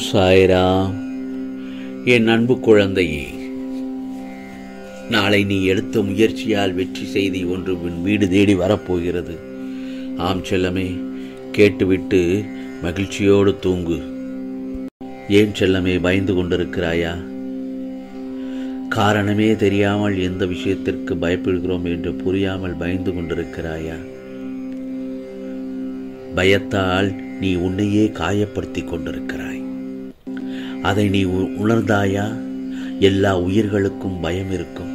சாய்ராம். என் அன்பு குழந்தையே, நாளை நீ எடுத்த முயற்சியால் வெற்றி செய்தி ஒன்று உன் வீடு தேடி வரப்போகிறது. ஆம் செல்லமே, கேட்டுவிட்டு மகிழ்ச்சியோடு தூங்கு. ஏன் செல்லமே பயந்து கொண்டிருக்கிறாயா? காரணமே தெரியாமல் எந்த விஷயத்திற்கு பயப்படுகிறோம் என்று புரியாமல் பயந்து கொண்டிருக்கிறாயா? பயத்தால் நீ உன்னையே காயப்படுத்தி கொண்டிருக்கிறாய். அதை நீ உணர்ந்தாயா? எல்லா உயிர்களுக்கும் பயம் இருக்கும்.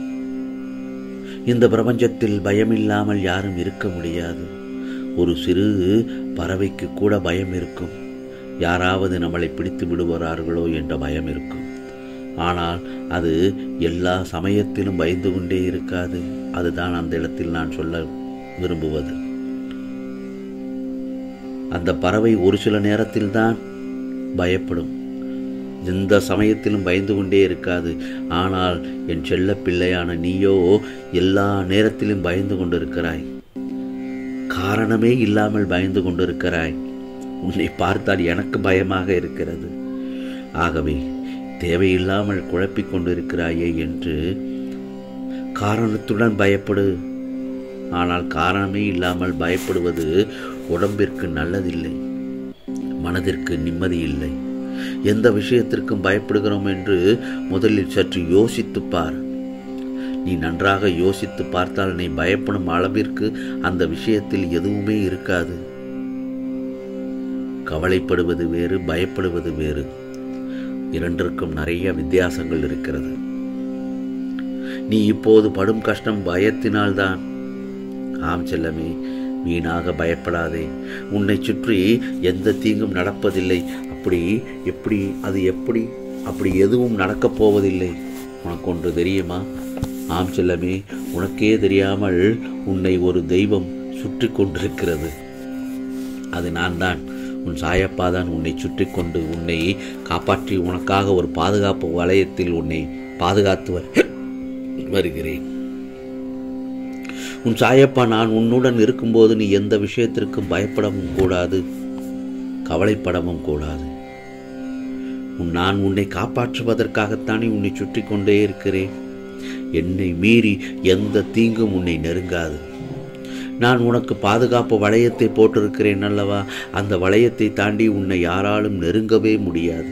இந்த பிரபஞ்சத்தில் பயமில்லாமல் யாரும் இருக்க முடியாது. ஒரு சிறு பறவைக்கு கூட பயம் இருக்கும். யாராவது நம்மளை பிடித்து விடுவார்களோ என்ற பயம் இருக்கும். ஆனால் அது எல்லா சமயத்திலும் பயந்து கொண்டே இருக்காது. அதுதான் அந்த இடத்தில் நான் சொல்ல விரும்புவது. அந்த பறவை ஒரு சில நேரத்தில் தான் பயப்படும். எந்த சமயத்திலும் பயந்து கொண்டே இருக்காது. ஆனால் என் செல்ல பிள்ளையான நீயோ எல்லா நேரத்திலும் பயந்து கொண்டிருக்கிறாய். காரணமே இல்லாமல் பயந்து கொண்டிருக்கிறாய். உன்னை பார்த்தால் எனக்கு பயமாக இருக்கிறது. ஆகவே தேவையில்லாமல் குழப்பிக் கொண்டிருக்கிறாயே என்று காரணத்துடன் பயப்படு. ஆனால் காரணமே இல்லாமல் பயப்படுவது உடம்பிற்கு நல்லதில்லை, மனதிற்கு நிம்மதி இல்லை. எந்த விஷயத்திற்கும் பயப்படுகிறோம் என்று முதலில் சற்று யோசித்துப் பார். நீ நன்றாக யோசித்து பார்த்தால் நீ பயப்படும் அளவிற்கு அந்த விஷயத்தில் எதுவுமே இருக்காது. கவலைப்படுவது வேறு, பயப்படுவது வேறு. இரண்டிற்கும் நிறைய வித்தியாசங்கள் இருக்கிறது. நீ இப்போது படும் கஷ்டம் பயத்தினால்தான். ஆம் செல்லமே, வீணாக பயப்படாதே. உன்னை சுற்றி எந்த தீங்கும் நடப்பதில்லை. அப்படி எதுவும் நடக்கப் போவதில்லை. உனக்கு ஒன்று தெரியுமா? ஆம் செல்லமே, உனக்கே தெரியாமல் உன்னை ஒரு தெய்வம் சுற்றி கொண்டிருக்கிறது. அது நான் தான். உன் சாயப்பா தான் உன்னை சுற்றி கொண்டு உன்னை காப்பாற்றி உனக்காக ஒரு பாதுகாப்பு வளையத்தில் உன்னை பாதுகாத்து வருகிறேன். உன் சாயப்பா நான் உன்னுடன் இருக்கும்போது நீ எந்த விஷயத்திற்கும் பயப்படவும் கூடாது, கவலைப்படவும் கூடாது. நான் உன்னை காப்பாற்றுவதற்காகத்தானே உன்னை சுற்றி கொண்டே இருக்கிறேன். என்னை மீறி எந்த தீங்கும் உன்னை நெருங்காது. நான் உனக்கு பாதுகாப்பு வளையத்தை போட்டிருக்கிறேன் அல்லவா? அந்த வளையத்தை தாண்டி உன்னை யாராலும் நெருங்கவே முடியாது.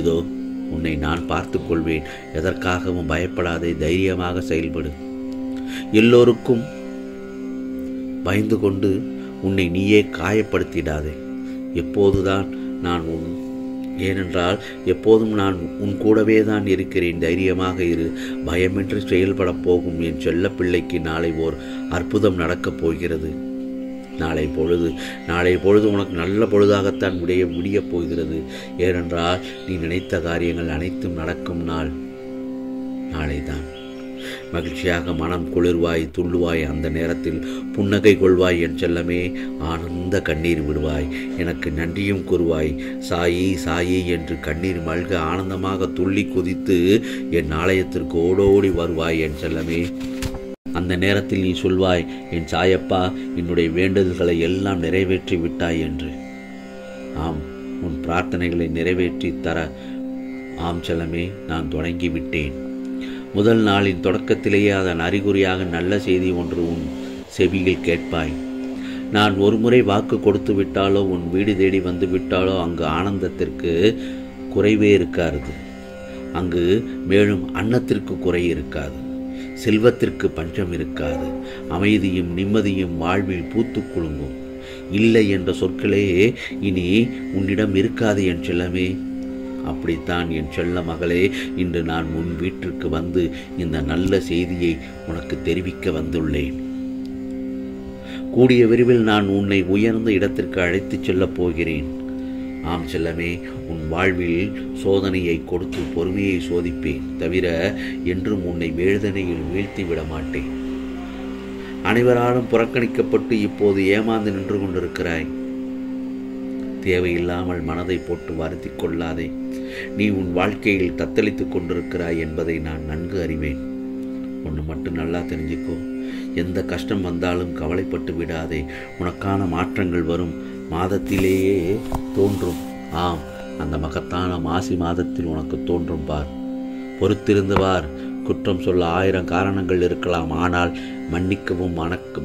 இதோ உன்னை நான் பார்த்து கொள்வேன். எதற்காகவும் பயப்படாதே, தைரியமாக செயல்படு. எல்லோருக்கும் பயந்து கொண்டு உன்னை நீயே காயப்படுத்திடாதே. ஏனென்றால் எப்போதும் நான் உன் கூடவே தான் இருக்கிறேன். தைரியமாக இரு. பயமின்றி செயல்பட போகும் என் செல்ல பிள்ளைக்கு நாளை ஓர் அற்புதம் நடக்கப் போகிறது. நாளை பொழுது உனக்கு நல்ல பொழுதாகத்தான் முடியப் போகிறது. ஏனென்றால் நீ நினைத்த காரியங்கள் அனைத்தும் நடக்கும் நாள் நாளைதான். மகிழ்ச்சியாக மனம் குளிர்வாய், துள்ளுவாய். அந்த நேரத்தில் புன்னகை கொள்வாய் என் செல்லமே. ஆனந்த கண்ணீர் விடுவாய். எனக்கு நன்றியும் கூறுவாய். சாயி சாயி என்று கண்ணீர் மல்க ஆனந்தமாக துள்ளி குதித்து என் ஆலயத்திற்கு ஓடோடி வருவாய் என் செல்லமே. அந்த நேரத்தில் நீ சொல்வாய், என் சாயப்பா என்னுடைய வேண்டுதல்களை எல்லாம் நிறைவேற்றி விட்டாய் என்று. ஆம், உன் பிரார்த்தனைகளை நிறைவேற்றி தர ஆம் செல்லமே, நான் தொடங்கி விட்டேன். முதல் நாளின் தொடக்கத்திலேயே அதன் அறிகுறியாக நல்ல செய்தி ஒன்று உன் செவியில் கேட்பாய். நான் ஒரு முறை வாக்கு கொடுத்து விட்டாலோ, உன் வீடு தேடி வந்து விட்டாலோ, அங்கு ஆனந்தத்திற்கு குறைவே இருக்காது. அங்கு மேலும் அன்னத்திற்கு குறை இருக்காது, செல்வத்திற்கு பஞ்சம் இருக்காது. அமைதியும் நிம்மதியும் வாழ்வில் பூத்து குலுங்கும். இல்லை என்ற சொற்களே இனி உன்னிடம் இருக்காது என் செல்லமே. அப்படித்தான் என் செல்ல மகளே, இன்று நான் உன் வீட்டிற்கு வந்து இந்த நல்ல செய்தியை உனக்கு தெரிவிக்க வந்துள்ளேன். கூடிய விரைவில் நான் உன்னை உயர்ந்த இடத்திற்கு அழைத்துச் செல்லப் போகிறேன். ஆம் செல்லமே, உன் வாழ்வில் சோதனையை கொடுத்து பொறுமையை சோதிப்பேன். தவிர என்றும் உன்னை வேதனையில் வீழ்த்தி விட மாட்டேன். அனைவராலும் புறக்கணிக்கப்பட்டு இப்போது ஏமாந்து நின்று கொண்டிருக்கிறாய். தேவையில்லாமல் மனதை போட்டு வருத்தி கொள்ளாதே. நீ உன் வாழ்க்கையில் தத்தளித்துக் கொண்டிருக்கிறாய் என்பதை நான் நன்கு அறிவேன். ஒன்று மட்டும் நல்லா தெரிஞ்சுக்கோ, எந்த கஷ்டம் வந்தாலும் கவலைப்பட்டு விடாதே. உனக்கான மாற்றங்கள் வரும் மாதத்திலேயே தோன்றும். ஆம், அந்த மகத்தான மாசி மாதத்தில் உனக்கு தோன்றும் பார். பொறுத்திருந்து பார். குற்றம் சொல்ல 1000 காரணங்கள் இருக்கலாம். ஆனால் மன்னிக்கவும்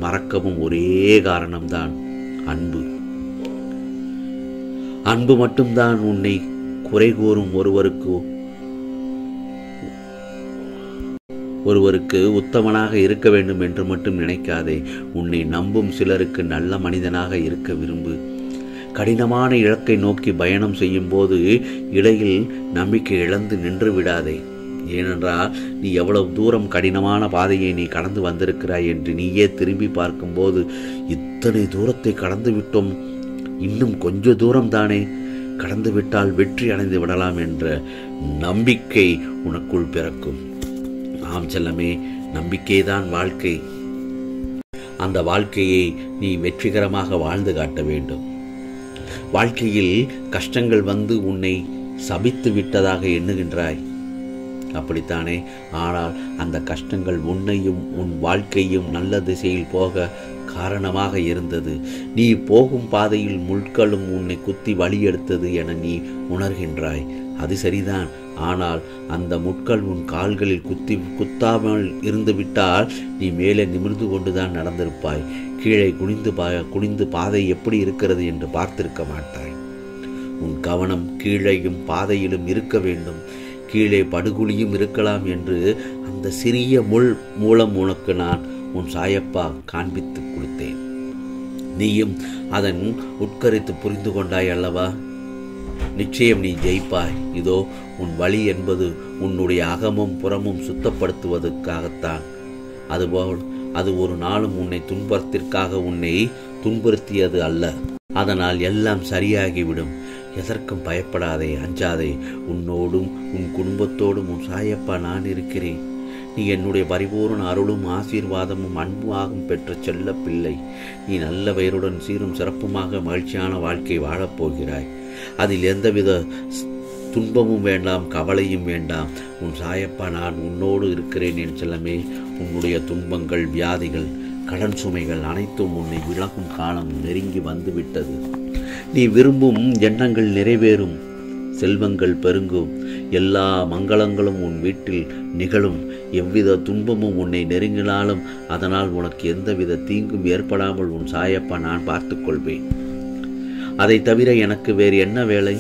மறக்கவும் ஒரே காரணம்தான், அன்பு. அன்பு மட்டும்தான் உன்னை குறை கூறும் ஒருவருக்கு உத்தமனாக இருக்க வேண்டும் என்று மட்டும் நினைக்காதே. உன்னை நம்பும் சிலருக்கு நல்ல மனிதனாக இருக்க விரும்பு. கடினமான இலக்கை நோக்கி பயணம் செய்யும் போது இடையில் நம்பிக்கை இழந்து நின்று விடாதே. ஏனென்றால் நீ எவ்வளவு தூரம் கடினமான பாதையை நீ கடந்து வந்திருக்கிறாய் என்று நீயே திரும்பி பார்க்கும்போது, இத்தனை தூரத்தை கடந்து விட்டோம், இன்னும் கொஞ்ச தூரம் தானே, கடந்து விட்டால் வெற்றி அடைந்து விடலாம் என்ற நம்பிக்கை உனக்குள் பிறக்கும். ஆம் செல்லமே, நம்பிக்கைதான் வாழ்க்கை. அந்த வாழ்க்கையை நீ வெற்றிகரமாக வாழ்ந்து காட்ட வேண்டும். வாழ்க்கையில் கஷ்டங்கள் வந்து உன்னை சபித்து விட்டதாக எண்ணுகின்றாய், அப்படித்தானே? ஆனால் அந்த கஷ்டங்கள் உன்னையும் உன் வாழ்க்கையும் நல்ல திசையில் போக காரணமாக இருந்தது. நீ போகும் பாதையில் முட்களும் உன்னை குத்தி வழியெடுத்தது என நீ உணர்கின்றாய். அது சரிதான். ஆனால் அந்த முட்கள் உன் கால்களில் குத்தாமல் இருந்து விட்டால் நீ மேலே நிமிர்ந்து கொண்டுதான் நடந்திருப்பாய். கீழே குனிந்து பாதை எப்படி இருக்கிறது என்று பார்த்திருக்க மாட்டாய். உன் கவனம் கீழேயும் பாதையிலும் இருக்க வேண்டும். கீழே படுகுழியும் இருக்கலாம் என்று அந்த சிறிய முள் மூலம் உனக்கு நான் உன் சாயப்பா காண்பித்து கொடுத்தேன். நீயும் அதன் உட்கரித்து புரிந்து கொண்டாய் அல்லவா? நிச்சயம் நீ ஜெயிப்பாய். இதோ உன் வழி என்பது உன்னுடைய அகமும் புறமும் சுத்தப்படுத்துவதற்காகத்தான். அதுபோல் அது ஒரு நாளும் உன்னை துன்பத்திற்காக உன்னை துன்புறுத்தியது அல்ல. அதனால் எல்லாம் சரியாகிவிடும். எதற்கும் பயப்படாதே, அஞ்சாதே. உன்னோடும் உன் குடும்பத்தோடும் உன் சாயப்பா நான் இருக்கிறேன். நீ என்னுடைய பரிபூர்ண அருளும் ஆசீர்வாதமும் அன்புமாகவும் பெற்ற செல்ல பிள்ளை. நீ நல்ல பெயருடன் சீரும் சிறப்புமாக மகிழ்ச்சியான வாழ்க்கை வாழப்போகிறாய். அதில் எந்தவித துன்பமும் வேண்டாம், கவலையும் வேண்டாம். உன் சாயப்பா நான் உன்னோடு இருக்கிறேன் என் செல்லமே. உன்னுடைய துன்பங்கள், வியாதிகள், கடன் சுமைகள் அனைத்தும் உன்னை விலகும் காலம் நெருங்கி வந்துவிட்டது. நீ விரும்பும் எண்ணங்கள் நிறைவேறும், செல்வங்கள் பெருங்கும், எல்லா மங்களங்களும் உன் வீட்டில் நிகழும். எவ்வித துன்பமும் உன்னை நெருங்கினாலும் அதனால் உனக்கு எந்தவித தீங்கும் ஏற்படாமல் உன் சாயப்பா நான் பார்த்து கொள்வேன். அதை தவிர எனக்கு வேறு என்ன வேலை?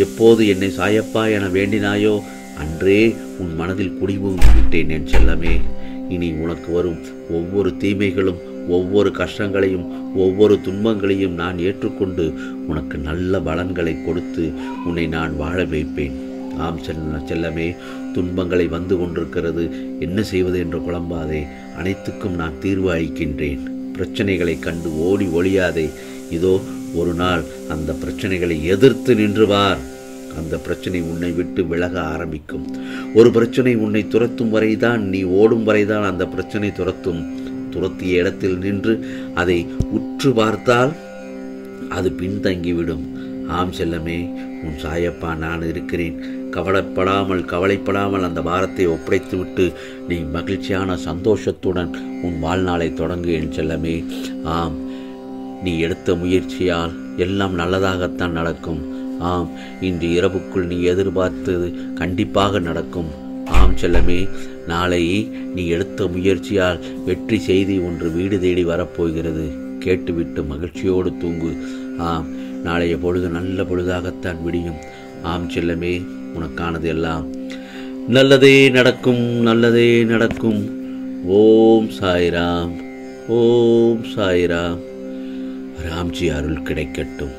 எப்போது என்னை சாயப்பா என வேண்டினாயோ அன்றே உன் மனதில் குடிபுகுந்து விட்டேன் என் செல்லமே. இனி உனக்கு வரும் ஒவ்வொரு தீமைகளும், ஒவ்வொரு கஷ்டங்களையும், ஒவ்வொரு துன்பங்களையும் நான் ஏற்றுக்கொண்டு உனக்கு நல்ல பலன்களை கொடுத்து உன்னை நான் வாழ வைப்பேன். ஆம் செல்லமே, துன்பங்களை வந்து கொண்டிருக்கிறது, என்ன செய்வது என்று குழம்பாதே. அனைத்துக்கும் நான் தீர்வு அளிக்கின்றேன். பிரச்சனைகளை கண்டு ஓடி ஒளியாதே. இதோ ஒரு நாள் அந்த பிரச்சனைகளை எதிர்த்து நின்றுவார். அந்த பிரச்சனை உன்னை விட்டு விலக ஆரம்பிக்கும். ஒரு பிரச்சனை உன்னை துரத்தும் வரைதான், நீ ஓடும் வரைதான் அந்த பிரச்சனை துரத்தும். துரத்திய இடத்தில் நின்று அதை உற்று பார்த்தால் அது பின்தங்கிவிடும். ஆம் செல்லமே, உன் சாயப்பா நான் இருக்கிறேன். கவலைப்படாமல் அந்த பாரத்தை ஒப்படைத்துவிட்டு நீ மகிழ்ச்சியான சந்தோஷத்துடன் உன் வாழ்நாளை தொடங்கு என் செல்லமே. ஆம், நீ எடுத்த முயற்சியால் எல்லாம் நல்லதாகத்தான் நடக்கும். ஆம், இன்று இரவுக்குள் நீ எதிர்பார்த்தது கண்டிப்பாக நடக்கும். ஆம் செல்லமே, நாளை நீ எடுத்த முயற்சியால் வெற்றி செய்தி ஒன்று வீடு தேடி வரப்போகிறது. கேட்டுவிட்டு மகிழ்ச்சியோடு தூங்கு. ஆம், நாளைய பொழுது நல்ல பொழுதாகத்தான் விடியும். ஆம் செல்லமே, உனக்கானது எல்லாம் நல்லதே நடக்கும், நல்லதே நடக்கும். ஓம் சாய்ராம், ஓம் சாய்ராம். ராம்ஜி அருள் கிடைக்கட்டும்.